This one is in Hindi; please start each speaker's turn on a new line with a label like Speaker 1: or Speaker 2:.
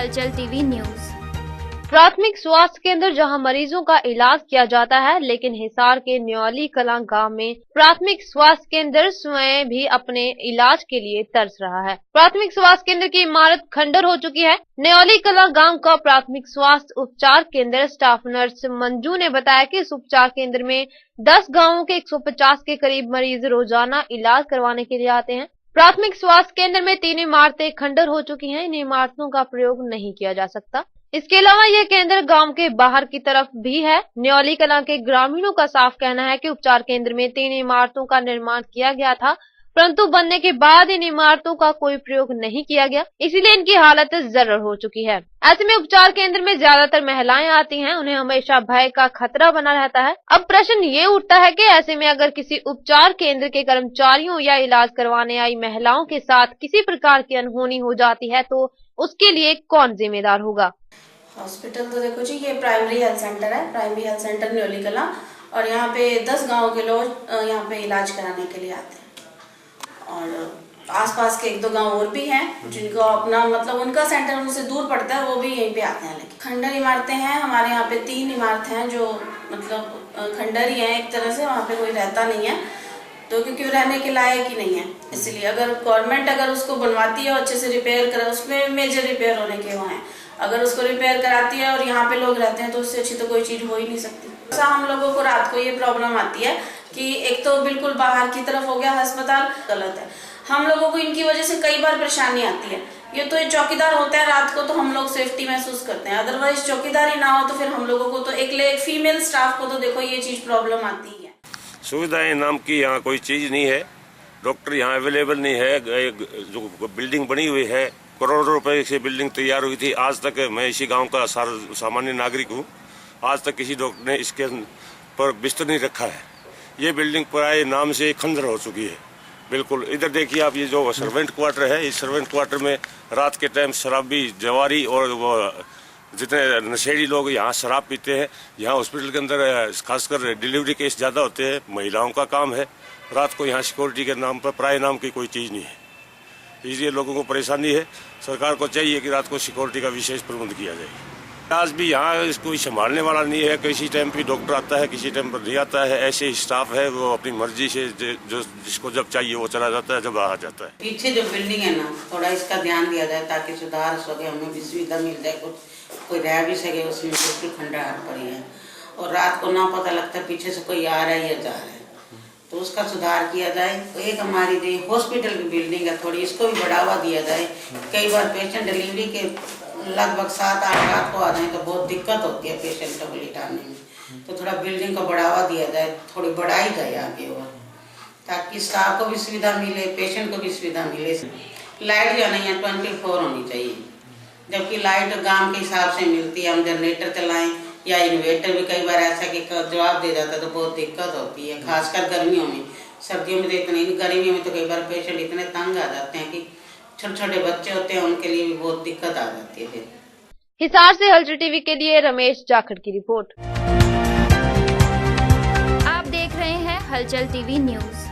Speaker 1: हलचल टीवी न्यूज।
Speaker 2: प्राथमिक स्वास्थ्य केंद्र जहां मरीजों का इलाज किया जाता है, लेकिन हिसार के न्योली कलां गांव में प्राथमिक स्वास्थ्य केंद्र स्वयं भी अपने इलाज के लिए तरस रहा है। प्राथमिक स्वास्थ्य केंद्र की इमारत खंडर हो चुकी है। न्योली कलां गांव का प्राथमिक स्वास्थ्य उपचार केंद्र स्टाफ नर्स मंजू ने बताया कि इस उपचार केंद्र में 10 गाँवों के 150 के करीब मरीज रोजाना इलाज करवाने के लिए आते हैं। प्राथमिक स्वास्थ्य केंद्र में 3 इमारतें खंडर हो चुकी हैं। इन इमारतों का प्रयोग नहीं किया जा सकता। इसके अलावा यह केंद्र गांव के बाहर की तरफ भी है। न्योली कलां के ग्रामीणों का साफ कहना है कि उपचार केंद्र में 3 इमारतों का निर्माण किया गया था, परंतु बनने के बाद इन इमारतों का कोई प्रयोग नहीं किया गया, इसीलिए इनकी हालत जर्जर हो चुकी है। ऐसे में उपचार केंद्र में ज्यादातर महिलाएं आती हैं, उन्हें हमेशा भय का खतरा बना रहता है। अब प्रश्न ये उठता है कि ऐसे में अगर किसी उपचार केंद्र के कर्मचारियों या इलाज करवाने आई महिलाओं के साथ किसी प्रकार की अनहोनी हो जाती है तो उसके लिए कौन जिम्मेदार होगा।
Speaker 3: हॉस्पिटल तो देखो जी, ये प्राइमरी हेल्थ सेंटर है, primary health centre Nyoli Kalan, और यहाँ पे 10 गांव के लोग यहाँ पे इलाज कराने के लिए आते हैं। और आसपास के 1-2 गांव और भी हैं जिनको अपना मतलब उनका सेंटर उनसे दूर पड़ता है, वो भी यहीं पे आते हैं। लेकिन खंडर इमारतें हैं हमारे यहाँ पे, 3 इमारतें हैं जो मतलब खंडर ही है एक तरह से, वहाँ पे कोई रहता नहीं है, तो क्योंकि वो रहने के लायक ही नहीं है। इसलिए अगर गवर्नमेंट अगर उसको बनवाती है अच्छे से रिपेयर करे, उसमें मेजर रिपेयर होने के वो हैं, अगर उसको रिपेयर कराती है और यहाँ पे लोग रहते हैं तो उससे अच्छी तो कोई चीज हो ही नहीं सकती। ऐसा हम लोगों को रात को ये प्रॉब्लम आती है कि एक तो बिल्कुल बाहर की तरफ हो गया अस्पताल, गलत है। हम लोगों को इनकी वजह से कई बार परेशानी आती है। ये तो एक चौकीदार होता है रात को तो हम लोग सेफ्टी महसूस करते हैं, अदरवाइज चौकीदार ही ना हो तो फिर हम लोगों को तो एक फीमेल स्टाफ को तो देखो ये चीज प्रॉब्लम आती है।
Speaker 4: सुविधाएं नाम की यहाँ कोई चीज नहीं है, डॉक्टर यहाँ अवेलेबल नहीं है। जो बिल्डिंग बनी हुई है, करोड़ों रुपए से बिल्डिंग तैयार हुई थी, आज तक मैं इसी गांव का सामान्य नागरिक हूँ, आज तक किसी डॉक्टर ने इसके पर बिस्तर नहीं रखा है। ये बिल्डिंग प्राय नाम से खंडर हो चुकी है बिल्कुल। इधर देखिए आप, ये जो सर्वेंट क्वार्टर है, इस सर्वेंट क्वार्टर में रात के टाइम शराबी जवारी और वो जितने नशेड़ी लोग यहाँ शराब पीते हैं। यहाँ हॉस्पिटल के अंदर खासकर डिलीवरी केस ज्यादा होते हैं, महिलाओं का काम है। रात को यहाँ सिक्योरिटी के नाम पर प्राय नाम की कोई चीज नहीं है, इसलिए लोगों को परेशानी है। सरकार को चाहिए कि रात को सिक्योरिटी का विशेष प्रबंध किया जाए। आज भी यहाँ कोई संभालने वाला नहीं है, किसी टाइम पे डॉक्टर आता है, किसी टाइम पर नहीं आता है। ऐसे स्टाफ है वो अपनी मर्जी से जो जिसको जब चाहिए वो चला जाता है, जब आ जाता है।
Speaker 5: पीछे जो बिल्डिंग है ना, थोड़ा इसका ध्यान दिया जाए ताकि सुधार सके, हमें भी सुविधा मिल जाए, कुछ कोई रह भी सके उसमें। बिल्कुल खंडहर पड़ी है और रात को ना पता लगता पीछे से कोई आ रहा है या जा रहा है, तो उसका सुधार किया जाए। तो एक हमारी हॉस्पिटल की बिल्डिंग है, थोड़ी इसको भी बढ़ावा दिया जाए। कई बार पेशेंट डिलीवरी के लगभग 7-8 रात को आ जाए तो बहुत दिक्कत होती है पेशेंट को लिटाने में, तो थोड़ा बिल्डिंग को बढ़ावा दिया जाए, थोड़ी बढ़ाई जाए आगे और, ताकि स्टाफ को भी सुविधा मिले, पेशेंट को भी सुविधा मिले। लाइट जो नहीं है 24 होनी चाहिए, जबकि लाइट गांव के हिसाब से मिलती है। हम जनरेटर चलाएं या इन्वर्टर भी कई बार ऐसा कि जवाब दे जाता है तो बहुत दिक्कत होती है, खासकर गर्मियों में। सर्दियों में तो इतनी, गर्मियों में तो कई बार पेशेंट इतने तंग आ जाते हैं कि छोटे-छोटे बच्चे होते हैं, उनके लिए भी बहुत दिक्कत आ जाती है। फिर
Speaker 2: हिसार से हलचल टीवी के लिए रमेश जाखड़ की रिपोर्ट।
Speaker 1: आप देख रहे हैं हलचल टीवी न्यूज।